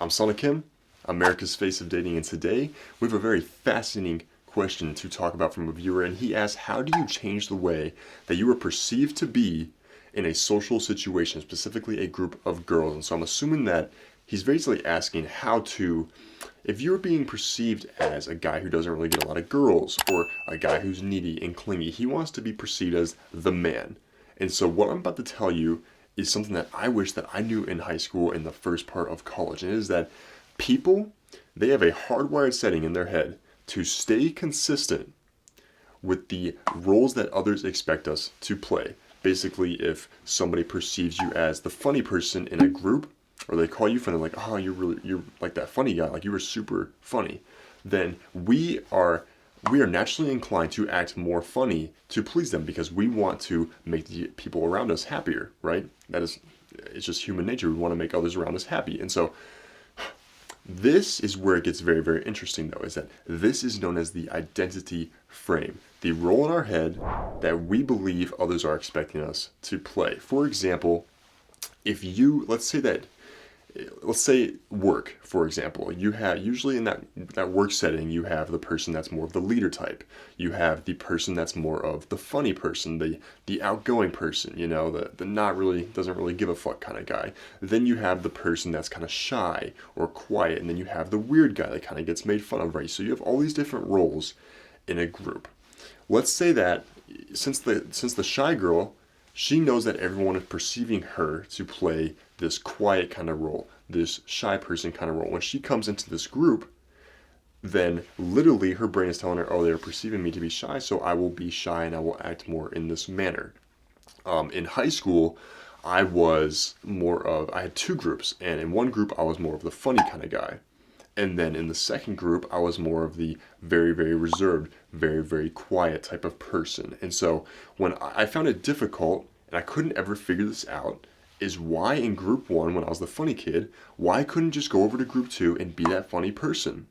I'm Sana Kim, America's Face of Dating, and today we have a very fascinating question to talk about from a viewer, and he asked, how do you change the way that you are perceived to be in a social situation, specifically a group of girls? And so I'm assuming that he's basically asking how to, if you're being perceived as a guy who doesn't really get a lot of girls, or a guy who's needy and clingy, he wants to be perceived as the man. And so what I'm about to tell you is something that I wish that I knew in high school in the first part of college. And it is that people, they have a hardwired setting in their head to stay consistent with the roles that others expect us to play. Basically, if somebody perceives you as the funny person in a group, or they call you funny, like, oh, you're like that funny guy, like you were super funny, then we are naturally inclined to act more funny to please them because we want to make the people around us happier, right? It's just human nature. We want to make others around us happy. And so this is where it gets very, very interesting, though, is that this is known as the identity frame, the role in our head that we believe others are expecting us to play. For example, if you, let's say work, for example, you have usually in that work setting, you have the person that's more of the leader type. You have the person that's more of the funny person, the outgoing person, the not really, doesn't really give a fuck kind of guy. Then you have the person that's kind of shy or quiet, and then you have the weird guy that kind of gets made fun of, right? So you have all these different roles in a group. Let's say that since the shy girl, she knows that everyone is perceiving her to play this quiet kind of role, this shy person kind of role. When she comes into this group, then literally her brain is telling her, oh, they're perceiving me to be shy, so I will be shy and I will act more in this manner. In high school, I had two groups, and in one group I was more of the funny kind of guy. And then in the second group, I was more of the very, very reserved, very, very quiet type of person. And so when I found it difficult, and I couldn't ever figure this out, is why in group one, when I was the funny kid, why I couldn't just go over to group two and be that funny person.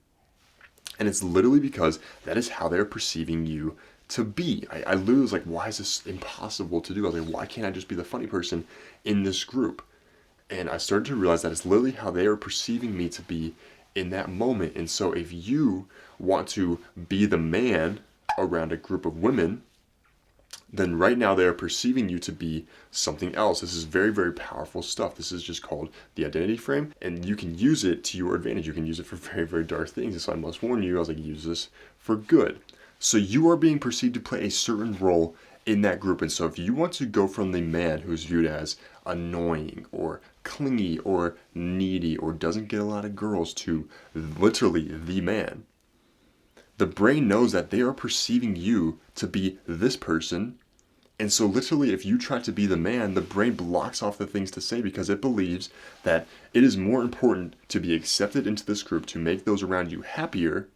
And it's literally because that is how they're perceiving you to be. I literally was like, why is this impossible to do? I was like, why can't I just be the funny person in this group? And I started to realize that it's literally how they are perceiving me to be in that moment. And so if you want to be the man around a group of women, then right now they are perceiving you to be something else. This is very, very powerful stuff. This is just called the identity frame, and you can use it to your advantage. You can use it for very, very dark things. And so I must warn you, I was like, use this for good. So you are being perceived to play a certain role in that group. And so if you want to go from the man who's viewed as annoying or clingy or needy or doesn't get a lot of girls to literally the man, the brain knows that they are perceiving you to be this person. And so literally if you try to be the man, the brain blocks off the things to say because it believes that it is more important to be accepted into this group to make those around you happier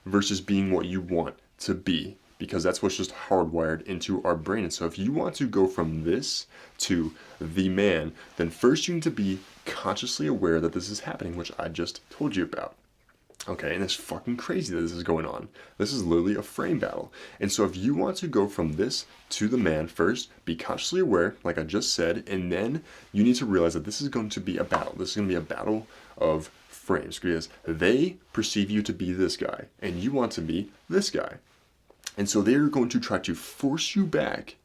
versus being what you want to be, because that's what's just hardwired into our brain. And so if you want to go from this to the man, then first you need to be consciously aware that this is happening, which I just told you about. Okay, and it's fucking crazy that this is going on. This is literally a frame battle. And so if you want to go from this to the man, first, be consciously aware, like I just said, and then you need to realize that this is going to be a battle. This is going to be a battle of frames, because they perceive you to be this guy, and you want to be this guy. And so they're going to try to force you back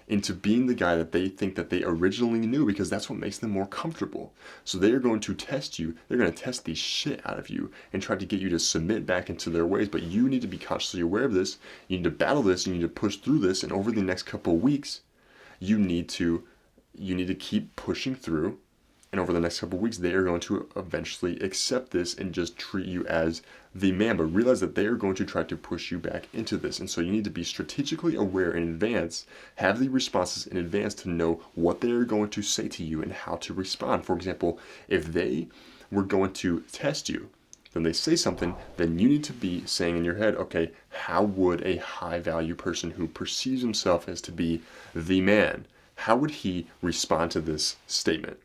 into being the guy that they think that they originally knew, because that's what makes them more comfortable. So they are going to test you. They're going to test the shit out of you and try to get you to submit back into their ways. But you need to be consciously aware of this. You need to battle this. You need to push through this. And over the next couple of weeks, you need to keep pushing through. And over the next couple of weeks, they are going to eventually accept this and just treat you as the man. But realize that they are going to try to push you back into this. And so you need to be strategically aware in advance, have the responses in advance to know what they are going to say to you and how to respond. For example, if they were going to test you, then they say something, then you need to be saying in your head, okay, how would a high value person who perceives himself as to be the man, how would he respond to this statement?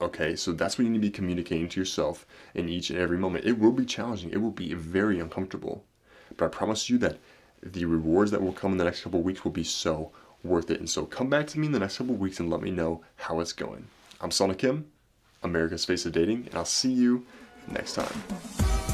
Okay, so that's what you need to be communicating to yourself in each and every moment. It will be challenging. It will be very uncomfortable. But I promise you that the rewards that will come in the next couple of weeks will be so worth it. And so come back to me in the next couple of weeks and let me know how it's going. I'm Sana Kim. America's Face of Dating, and I'll see you next time.